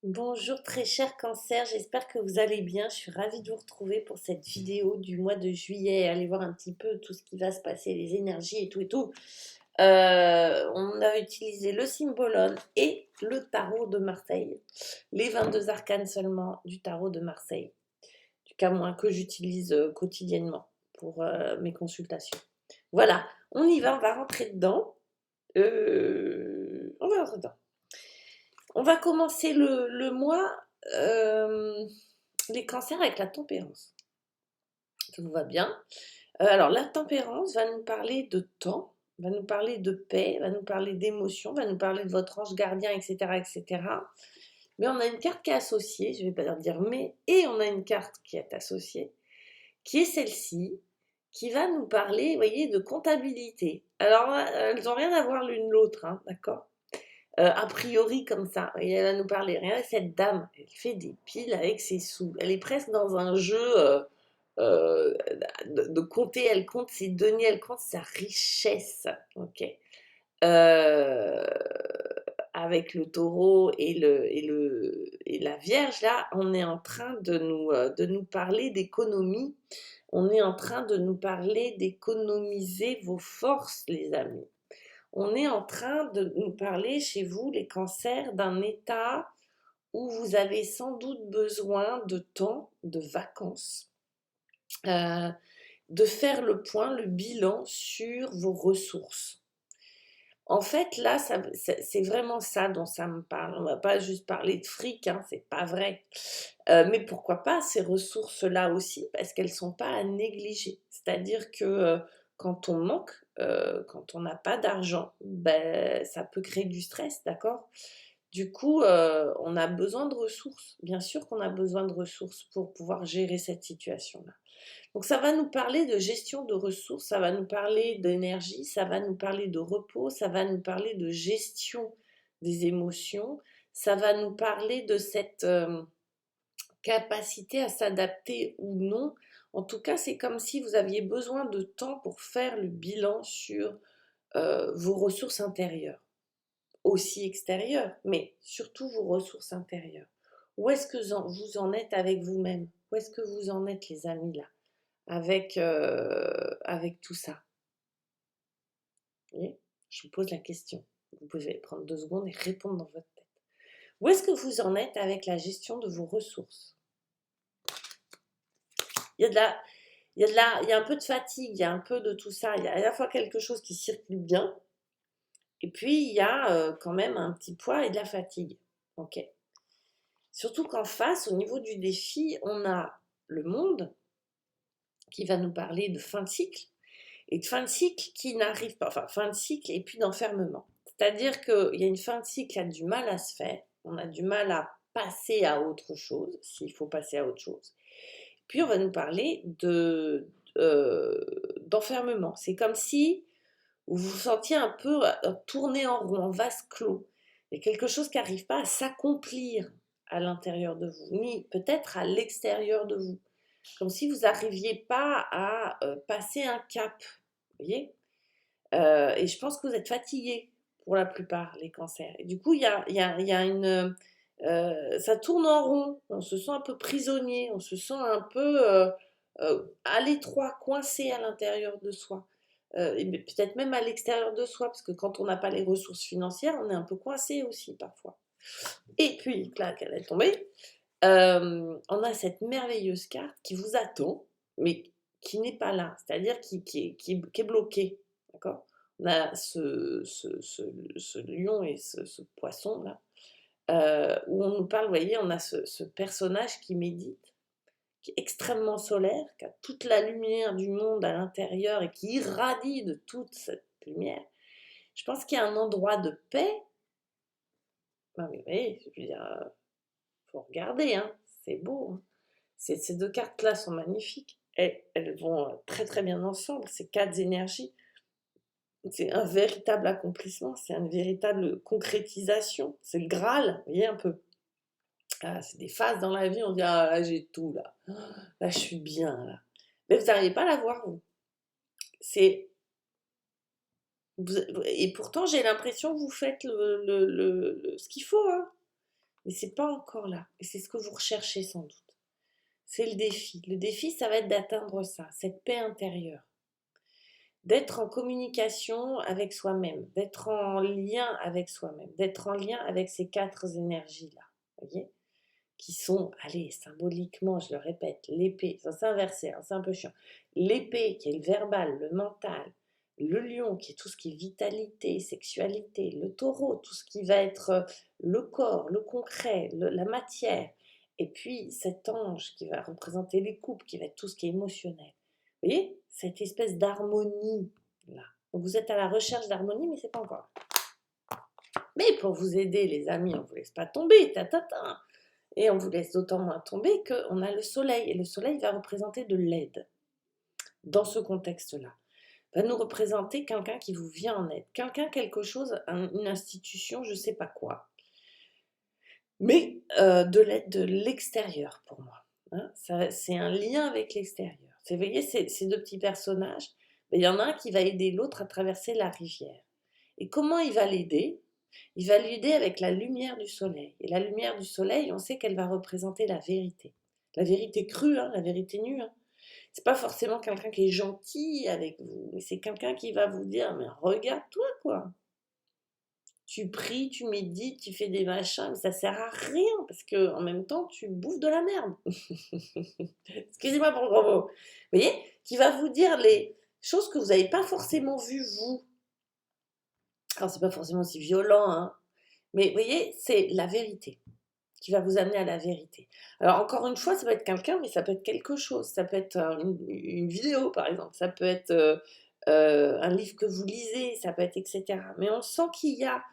Bonjour très cher Cancer, j'espère que vous allez bien. Je suis ravie de vous retrouver pour cette vidéo du mois de juillet. Allez voir un petit peu tout ce qui va se passer, les énergies et tout et tout. On a utilisé le Cymbolone et le tarot de Marseille. Les 22 arcanes seulement du tarot de Marseille. Du cas moins que j'utilise quotidiennement pour mes consultations. Voilà, on va rentrer dedans. On va rentrer dedans. On va commencer le mois, euh, les cancers avec la tempérance. Ça vous va bien? Alors, la tempérance va nous parler de temps, va nous parler de paix, va nous parler d'émotion, va nous parler de votre ange gardien, etc., etc. Mais on a une carte qui est associée, je ne vais pas leur dire mais, et on a une carte qui est associée, qui est celle-ci, qui va nous parler, vous voyez, de comptabilité. Alors, elles n'ont rien à voir l'une l'autre, hein, d'accord? A priori comme ça, et elle va nous parler. Regardez cette dame, elle fait des piles avec ses sous. Elle est presque dans un jeu euh, de compter, elle compte ses deniers, elle compte sa richesse. Ok. Euh, avec le taureau et la vierge, là, on est en train de nous parler d'économie. On est en train de nous parler d'économiser vos forces, les amis. On est en train de nous parler chez vous, les cancers, d'un état où vous avez sans doute besoin de temps, de vacances, euh, de faire le point, le bilan sur vos ressources. En fait, là, c'est vraiment ça dont ça me parle. On ne va pas juste parler de fric, hein, c'est pas vrai. Mais pourquoi pas ces ressources-là aussi, parce qu'elles ne sont pas à négliger. C'est-à-dire que quand on manque, quand on n'a pas d'argent, ben, ça peut créer du stress, d'accord? Du coup, on a besoin de ressources. Bien sûr qu'on a besoin de ressources pour pouvoir gérer cette situation-là. Donc ça va nous parler de gestion de ressources, ça va nous parler d'énergie, ça va nous parler de repos, ça va nous parler de gestion des émotions, ça va nous parler de cette capacité à s'adapter ou non. En tout cas, c'est comme si vous aviez besoin de temps pour faire le bilan sur vos ressources intérieures, aussi extérieures, mais surtout vos ressources intérieures. Où est-ce que vous en êtes avec vous-même? Où est-ce que vous en êtes, les amis, là, avec tout ça? Vous voyez, je vous pose la question. Vous pouvez prendre 2 secondes et répondre dans votre tête. Où est-ce que vous en êtes avec la gestion de vos ressources? Il y a de la, il y a un peu de fatigue, il y a un peu de tout ça. Il y a à la fois quelque chose qui circule bien, et puis il y a quand même un petit poids et de la fatigue. Ok. Surtout qu'en face, au niveau du défi, on a le monde qui va nous parler de fin de cycle, et de fin de cycle qui n'arrive pas, enfin fin de cycle et puis d'enfermement. C'est-à-dire qu'il y a une fin de cycle qui a du mal à se faire, on a du mal à passer à autre chose, s'il faut passer à autre chose. Puis on va nous parler d'enfermement. C'est comme si vous vous sentiez un peu tourner en rond, en vase clos. Il y a quelque chose qui n'arrive pas à s'accomplir à l'intérieur de vous, ni peut-être à l'extérieur de vous. Comme si vous n'arriviez pas à passer un cap. Vous voyez? Et je pense que vous êtes fatigués pour la plupart, les cancers. Et du coup, il y a une... ça tourne en rond, on se sent un peu prisonnier, on se sent un peu à l'étroit, coincé à l'intérieur de soi. Et peut-être même à l'extérieur de soi, parce que quand on n'a pas les ressources financières, on est un peu coincé aussi parfois. Et puis, clac, elle est tombée. On a cette merveilleuse carte qui vous attend, mais qui n'est pas là, c'est-à-dire qui est bloquée. D'accord? On a ce lion et ce poisson-là, où on nous parle, vous voyez, on a ce personnage qui médite, qui est extrêmement solaire, qui a toute la lumière du monde à l'intérieur et qui irradie de toute cette lumière. Je pense qu'il y a un endroit de paix. Non, mais oui, je veux dire, faut regarder, hein, c'est beau, hein. Ces 2 cartes-là sont magnifiques. Elles vont très très bien ensemble, ces 4 énergies. C'est un véritable accomplissement, c'est une véritable concrétisation. C'est le Graal, vous voyez un peu. Ah, c'est des phases dans la vie, on dit ah là j'ai tout là, là je suis bien là. Mais vous n'arrivez pas à la voir vous. C'est et pourtant j'ai l'impression que vous faites ce qu'il faut, hein. Mais c'est pas encore là. Et c'est ce que vous recherchez sans doute. C'est le défi. Le défi, ça va être d'atteindre ça, cette paix intérieure. D'être en communication avec soi-même, d'être en lien avec soi-même, d'être en lien avec ces 4 énergies-là, voyez? Qui sont, allez, symboliquement, je le répète, l'épée, ça c'est inversé, hein, c'est un peu chiant. L'épée qui est le verbal, le mental, le lion qui est tout ce qui est vitalité, sexualité, le taureau, tout ce qui va être le corps, le concret, la matière, et puis cet ange qui va représenter les couples, qui va être tout ce qui est émotionnel. Vous voyez, cette espèce d'harmonie là. Donc vous êtes à la recherche d'harmonie, mais c'est pas encore. Mais pour vous aider, les amis, on vous laisse pas tomber, et on vous laisse d'autant moins tomber qu'on a le soleil, et le soleil va représenter de l'aide. Dans ce contexte-là, va nous représenter quelqu'un qui vous vient en aide, quelqu'un, quelque chose, une institution, je sais pas quoi, mais de l'aide de l'extérieur pour moi. Hein. C'est un lien avec l'extérieur. Vous voyez, ces 2 petits personnages, il y en a un qui va aider l'autre à traverser la rivière. Et comment il va l'aider? Il va l'aider avec la lumière du soleil. Et la lumière du soleil, on sait qu'elle va représenter la vérité. La vérité crue, hein, la vérité nue. Hein. C'est pas forcément quelqu'un qui est gentil avec vous, mais c'est quelqu'un qui va vous dire, mais regarde-toi, quoi. Tu pries, tu médites, tu fais des machins, mais ça sert à rien, parce que en même temps, tu bouffes de la merde. Excusez-moi pour le gros mot. Vous voyez? Qui va vous dire les choses que vous n'avez pas forcément vues, vous. Alors, c'est pas forcément aussi violent, hein, mais vous voyez, c'est la vérité qui va vous amener à la vérité. Alors, encore une fois, ça peut être quelqu'un, mais ça peut être quelque chose. Ça peut être une vidéo, par exemple. Ça peut être un livre que vous lisez. Ça peut être etc. Mais on sent qu'il y a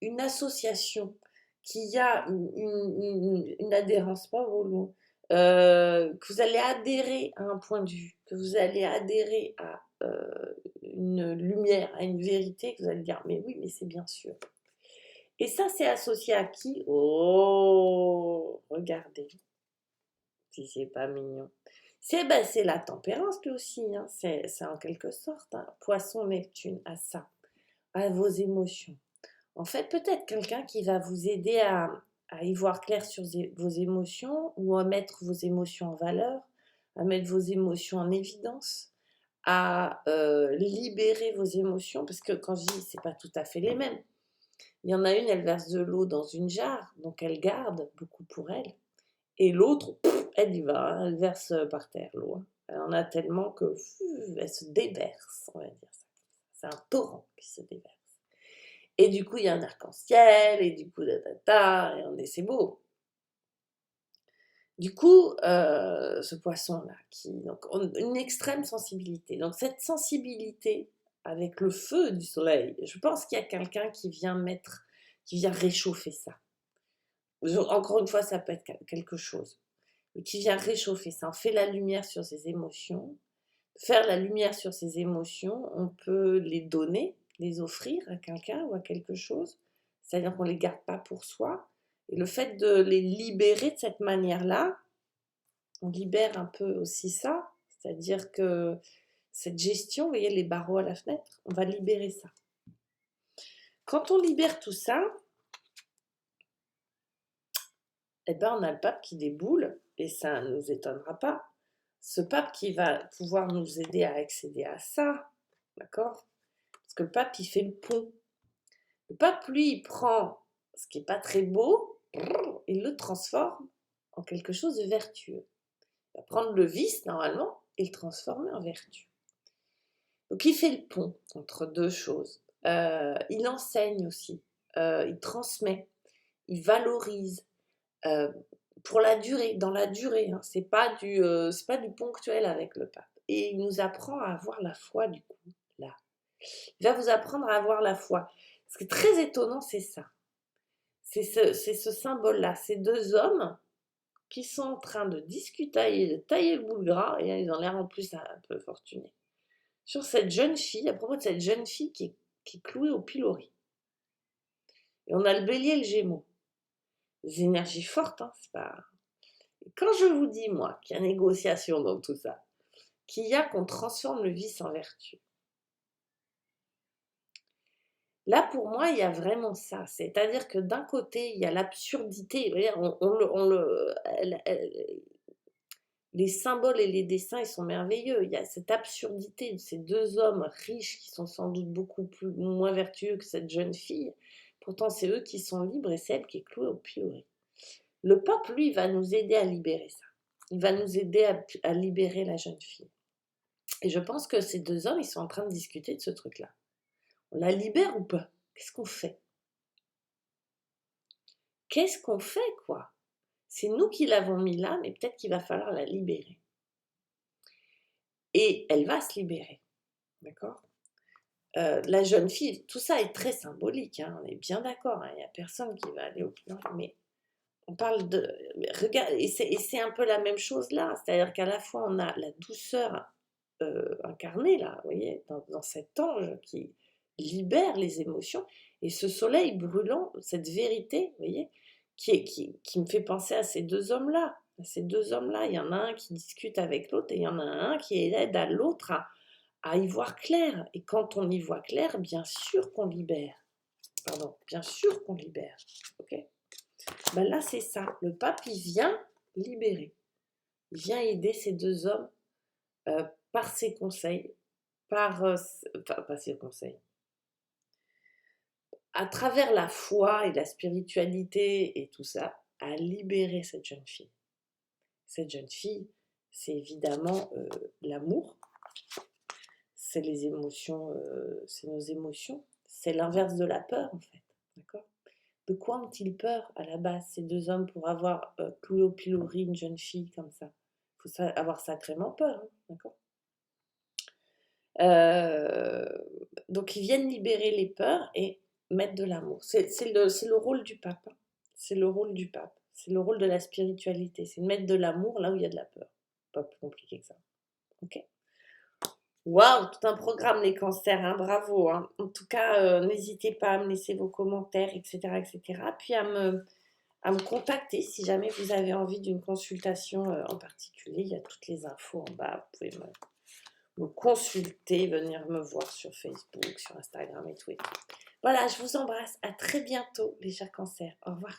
une association, qu'il y a une adhérence, pas vos mots, que vous allez adhérer à un point de vue, que vous allez adhérer à une lumière, à une vérité, que vous allez dire, mais oui, mais c'est bien sûr. Et ça, c'est associé à qui? Oh, regardez, si c'est pas mignon. C'est la tempérance lui aussi, hein. C'est en quelque sorte, hein. Poisson, Neptune, à ça, à vos émotions. En fait, peut-être quelqu'un qui va vous aider à y voir clair sur vos émotions ou à mettre vos émotions en valeur, à mettre vos émotions en évidence, à libérer vos émotions, parce que quand je dis c'est pas tout à fait les mêmes. Il y en a une, elle verse de l'eau dans une jarre, donc elle garde beaucoup pour elle. Et l'autre, elle y va, hein, elle verse par terre l'eau. Hein. Elle en a tellement que elle se déverse, on va dire ça. C'est un torrent qui se déverse. Et du coup, il y a un arc-en-ciel, et du coup, et c'est beau. Du coup, ce poisson-là, donc, une extrême sensibilité. Donc, cette sensibilité avec le feu du soleil, je pense qu'il y a quelqu'un qui vient réchauffer ça. Encore une fois, ça peut être quelque chose, mais qui vient réchauffer ça. On fait la lumière sur ses émotions. Faire la lumière sur ses émotions, on peut les donner, les offrir à quelqu'un ou à quelque chose. C'est-à-dire qu'on ne les garde pas pour soi. Et le fait de les libérer de cette manière-là, on libère un peu aussi ça. C'est-à-dire que cette gestion, vous voyez les barreaux à la fenêtre, on va libérer ça. Quand on libère tout ça, eh ben, on a le pape qui déboule, et ça ne nous étonnera pas. Ce pape qui va pouvoir nous aider à accéder à ça, d'accord? Parce que le pape, il fait le pont. Le pape, lui, il prend ce qui n'est pas très beau, il le transforme en quelque chose de vertueux. Il va prendre le vice, normalement, et le transformer en vertu. Donc, il fait le pont entre 2 choses. Il enseigne aussi, il transmet, il valorise, pour la durée, dans la durée. Hein. C'est pas du ponctuel avec le pape. Et il nous apprend à avoir la foi, du coup, là. Il va vous apprendre à avoir la foi. Ce qui est très étonnant, c'est ça. C'est ce symbole-là. Ces 2 hommes qui sont en train de discuter, de tailler le bout de gras, et ils ont l'air en plus un peu fortunés. Sur cette jeune fille, à propos de cette jeune fille qui est clouée au pilori. Et on a le bélier et le gémeaux. Des énergies fortes, hein, c'est pas... Et quand je vous dis, moi, qu'il y a négociation dans tout ça, qu'il y a qu'on transforme le vice en vertu, Là, pour moi, il y a vraiment ça. C'est-à-dire que d'un côté, il y a l'absurdité. Vous voyez, les symboles et les dessins, ils sont merveilleux. Il y a cette absurdité de ces deux hommes riches qui sont sans doute beaucoup moins vertueux que cette jeune fille. Pourtant, c'est eux qui sont libres et c'est elle qui est clouée au pilori. Le pape, lui, va nous aider à libérer ça. Il va nous aider à libérer la jeune fille. Et je pense que ces deux hommes, ils sont en train de discuter de ce truc-là. On la libère ou pas? Qu'est-ce qu'on fait? Qu'est-ce qu'on fait, quoi? C'est nous qui l'avons mis là, mais peut-être qu'il va falloir la libérer. Et elle va se libérer, d'accord? La jeune fille, tout ça est très symbolique, hein, on est bien d'accord, hein, il n'y a personne qui va aller au plus mais on parle de... Regarde, et c'est un peu la même chose là, c'est-à-dire qu'à la fois on a la douceur incarnée là, vous voyez, dans cet ange qui libère les émotions, et ce soleil brûlant, cette vérité, vous voyez, qui me fait penser à ces deux hommes-là. Ces deux hommes-là, il y en a un qui discute avec l'autre et il y en a un qui aide à l'autre à y voir clair. Et quand on y voit clair, bien sûr qu'on libère. Pardon, bien sûr qu'on libère. Ok? Ben là, c'est ça. Le pape, il vient libérer. Il vient aider ces deux hommes par ses conseils, enfin, pas ses conseils, à travers la foi et la spiritualité et tout ça, à libérer cette jeune fille. Cette jeune fille, c'est évidemment l'amour, c'est les émotions, c'est nos émotions, c'est l'inverse de la peur en fait, d'accord? De quoi ont-ils peur à la base, ces deux hommes, pour avoir cloué au pilori une jeune fille comme ça? Il faut avoir sacrément peur, hein, d'accord? Donc ils viennent libérer les peurs et mettre de l'amour. C'est le rôle du pape, hein. C'est le rôle du pape. C'est le rôle de la spiritualité. C'est de mettre de l'amour là où il y a de la peur. Pas plus compliqué que ça. Ok? Waouh, tout un programme les cancers, hein, bravo, hein. En tout cas, n'hésitez pas à me laisser vos commentaires, etc., etc. Puis à me contacter si jamais vous avez envie d'une consultation en particulier. Il y a toutes les infos en bas. Vous pouvez me consulter, venir me voir sur Facebook, sur Instagram et tout. Voilà, je vous embrasse. À très bientôt, les chers cancers. Au revoir.